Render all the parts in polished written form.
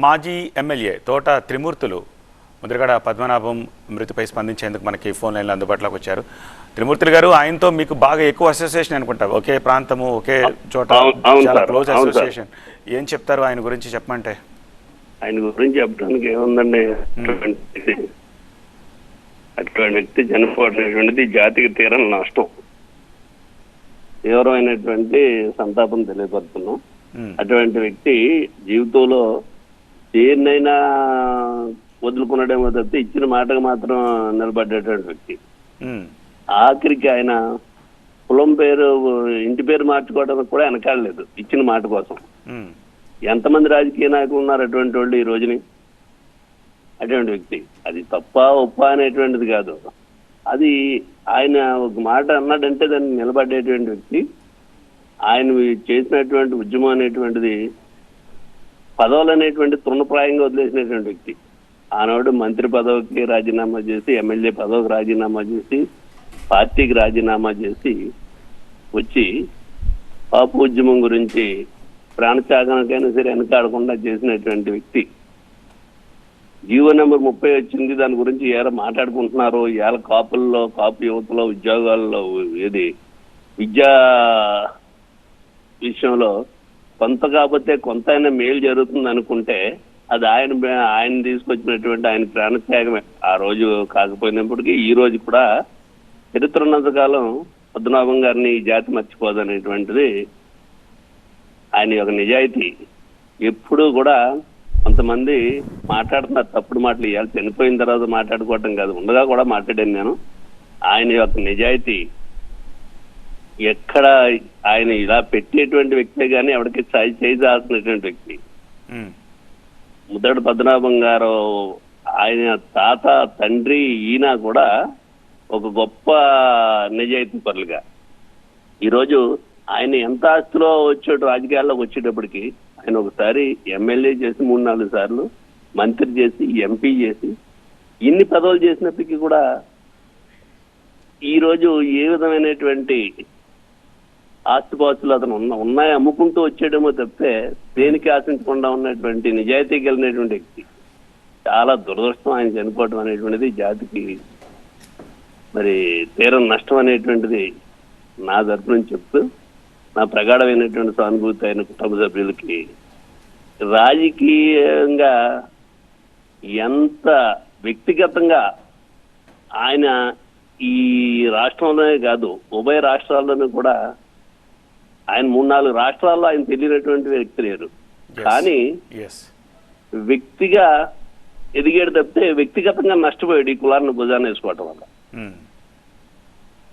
మాజీ ఎమ్మెల్యే తోట త్రిమూర్తులు ముద్రగడ పద్మనాభం మృతిపై స్పందించేందుకు మనకి ఫోన్ లైన్లో అందుబాటులోకి వచ్చారు. త్రిమూర్తులు గారు, ఆయనతో మీకు బాగా ఎక్కువ అసోసియేషన్ అనుకుంటా, ఒకే ప్రాంతము, ఒకే చోట, చాలా క్లోజ్ అసోసియేషన్. ఏం చెప్తారు ఆయన గురించి చెప్పమంటే? ఆయన గురించి చెప్పడానికి ఏముందండి, అటువంటి వ్యక్తి చనిపోవడం జాతికి తీరని నష్టం, తీవ్రమైనటువంటి సంతాపం తెలియపడుతున్నాం. అటువంటి వ్యక్తి జీవితంలో దేన్నైనా వదులుకున్నాడేమో తప్పితే ఇచ్చిన మాటకు మాత్రం నిలబడ్డేటువంటి వ్యక్తి. ఆఖరికి ఆయన కులం పేరు, ఇంటి పేరు మార్చుకోవడానికి కూడా వెనకాడలేదు ఇచ్చిన మాట కోసం. ఎంతమంది రాజకీయ నాయకులు ఉన్నారు అటువంటి వాళ్ళు ఈ రోజుని? అటువంటి వ్యక్తి అది తప్ప ఒప్ప అనేటువంటిది కాదు, అది ఆయన ఒక మాట అన్నాడంటే దాన్ని నిలబడేటువంటి వ్యక్తి. ఆయన చేసినటువంటి ఉద్యమం అనేటువంటిది పదవులు అనేటువంటి తృణప్రాయంగా వదిలేసినటువంటి వ్యక్తి. ఆనాడు మంత్రి పదవికి రాజీనామా చేసి, ఎమ్మెల్యే పదవికి రాజీనామా చేసి, పార్టీకి రాజీనామా చేసి వచ్చి పాపు ఉద్యమం గురించి ప్రాణత్యాగానికైనా సరే వెనకాడకుండా చేసినటువంటి వ్యక్తి. జీవో నెంబర్ 30 వచ్చింది, దాని గురించి ఎలా మాట్లాడుకుంటున్నారు ఇవాళ కాపుల్లో, కాపు యువతలో, ఉద్యోగాల్లో, ఏది విద్యా విషయంలో కొంత కాకపోతే కొంత అయినా మేలు జరుగుతుంది అనుకుంటే అది ఆయన తీసుకొచ్చినటువంటి ఆయన ప్రాణత్యాగమే. ఆ రోజు కాకపోయినప్పటికీ ఈ రోజు కూడా చరిత్ర ఉన్నంతకాలం పద్మనాభం గారిని ఈ జాతి మర్చిపోదనేటువంటిది ఆయన యొక్క నిజాయితీ. ఎప్పుడూ కూడా కొంతమంది మాట్లాడుతున్నారు తప్పుడు మాటలు, ఇవాళ చనిపోయిన తర్వాత మాట్లాడుకోవటం కాదు, ఉండగా కూడా మాట్లాడాను నేను. ఆయన యొక్క నిజాయితీ ఎక్కడ, ఆయన ఇలా పెట్టేటువంటి వ్యక్తే కానీ ఎవరికి చేయాల్సినటువంటి వ్యక్తి. ముద్రగడ పద్మనాభం గారు, ఆయన తాత, తండ్రి, ఈయన కూడా ఒక గొప్ప నిజాయితీ పరులుగా ఈరోజు ఆయన ఎంత ఆస్తిలో వచ్చాడు రాజకీయాల్లోకి వచ్చేటప్పటికి, ఆయన ఒకసారి ఎమ్మెల్యే చేసి 3-4 సార్లు మంత్రి చేసి, ఎంపీ చేసి, ఇన్ని పదవులు చేసినప్పటికీ కూడా ఈరోజు ఏ విధమైనటువంటి ఆస్తిపాస్తులు అతను ఉన్నాయి అమ్ముకుంటూ వచ్చేయడమో తప్పితే దేనికి ఆశించకుండా ఉన్నటువంటి నిజాయితీ కలిగినటువంటి వ్యక్తి. చాలా దురదృష్టం ఆయన చనిపోవడం అనేటువంటిది జాతికి మరి తీరం నష్టం అనేటువంటిది నా తరపు నుంచి చెప్తూ, నా ప్రగాఢమైనటువంటి సానుభూతి అయిన కుటుంబ సభ్యులకి. రాజకీయంగా ఎంత వ్యక్తిగతంగా ఆయన ఈ రాష్ట్రంలోనే కాదు ఉభయ రాష్ట్రాల్లోనూ కూడా, ఆయన 3-4 రాష్ట్రాల్లో ఆయన తెలియనటువంటి వ్యక్తి లేరు. కానీ వ్యక్తిగా ఎదిగాడు తప్పితే వ్యక్తిగతంగా నష్టపోయాడు ఈ కులాన్ని భుజాన్ని వేసుకోవటం వల్ల.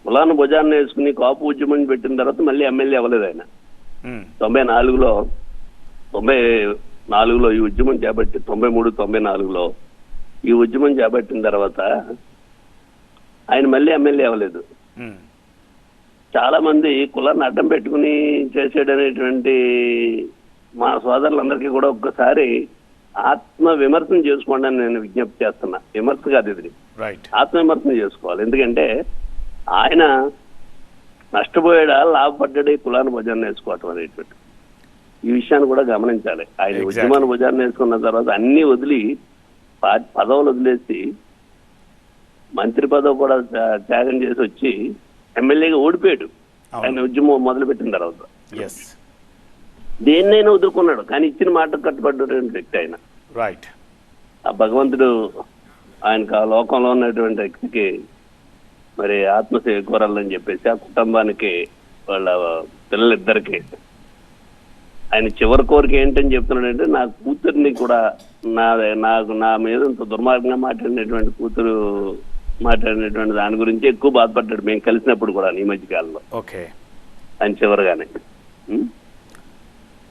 కులాన్ని భుజాన్ని వేసుకుని కాపు ఉద్యమం పెట్టిన తర్వాత మళ్ళీ ఎమ్మెల్యే అవ్వలేదు ఆయన. 94లో ఈ ఉద్యమం చేపట్టి, 93-94లో ఈ ఉద్యమం చేపట్టిన తర్వాత ఆయన మళ్ళీ ఎమ్మెల్యే అవ్వలేదు. చాలా మంది కులాన్ని అడ్డం పెట్టుకుని చేసేటనేటువంటి మా సోదరులందరికీ కూడా ఒక్కసారి ఆత్మ విమర్శన చేసుకోండి అని నేను విజ్ఞప్తి చేస్తున్నా. విమర్శ కాదు ఇది, ఆత్మ విమర్శన చేసుకోవాలి. ఎందుకంటే ఆయన నష్టపోయాడా, లాభపడ్డాడు ఈ కులాన్ని భుజాన్ని వేసుకోవటం అనేటువంటి ఈ విషయాన్ని కూడా గమనించాలి. ఆయన ఉద్యమాన్ని భుజాన్ని వేసుకున్న తర్వాత అన్ని వదిలి, పదవులు వదిలేసి మంత్రి పదవి కూడా త్యాగం చేసి వచ్చి ఎమ్మెల్యేగా ఓడిపోయాడు. ఆయన ఉద్యమం మొదలుపెట్టిన తర్వాత దేన్నైనా వదులుకున్నాడు, కానీ ఇచ్చిన మాట కట్టుబడ్డటువంటి వ్యక్తి ఆయన. ఆ భగవంతుడు ఆయనకు ఆ లోకంలో ఉన్నటువంటి వ్యక్తికి మరి ఆత్మసేవ కోరాలని చెప్పేసి ఆ కుటుంబానికి, వాళ్ళ పిల్లలిద్దరికి ఆయన చివరి కోరిక ఏంటని చెప్తున్నాడంటే, నా కూతుర్ని కూడా నా మీద ఇంత దుర్మార్గంగా మాట్లాడినటువంటి మాట్లాడినటువంటి దాని గురించి ఎక్కువ బాధపడ్డాడు మేము కలిసినప్పుడు కూడా ఈ మధ్య కాలంలో. ఆయన చివరిగానే.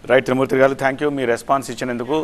రైట్ త్రిమూర్తి గారు, థ్యాంక్ యూ మీ రెస్పాన్స్ ఇచ్చినందుకు.